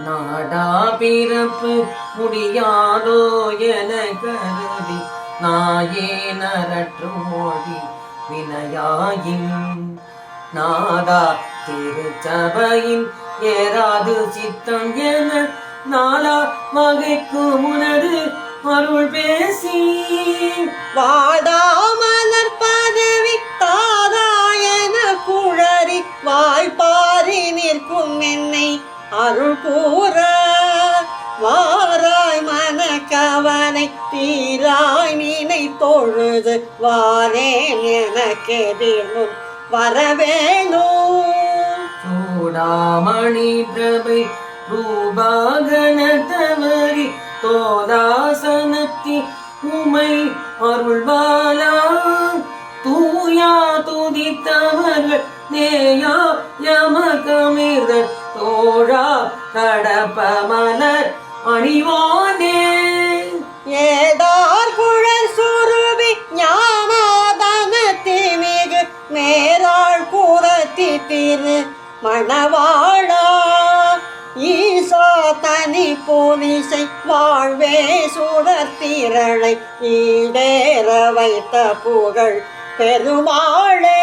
நாடா பிறப்பு முடியாதோ என கருதி நாயே நரற்று மொழி வினையாயின் நாதா திருச்சபையின் ஏறாது சித்தம் என நாளா வகைக்கு முனது அருள் பேசி வாடாமலர் பதவி தாதாயன குழறி வாய்ப்பாரி நிற்கும் என்னை அருள் கூற வாராய் மனக்கவனை தீராய் நினை தொழுது வாரேன் எனக்கெதிர்முன் வரவேணும் சூடாமணி பிரபை ரூபாகன தவறி தோதாசனத்தி உமை அருள்வாலா தூயா துதித்தவர்கள் நேயா யமகமிர தோழா கடப்ப மலர் அணிவானே ஏதார் குழல் சுருவி ஞானாதனத்தி மிகு மேலாள் கூறத்தி திரு மணவாளா ஈசா தனி போலிசை வாழ்வே சுடர்த்திரளை ஈடேற வைத்த புகழ் பெருமாளே.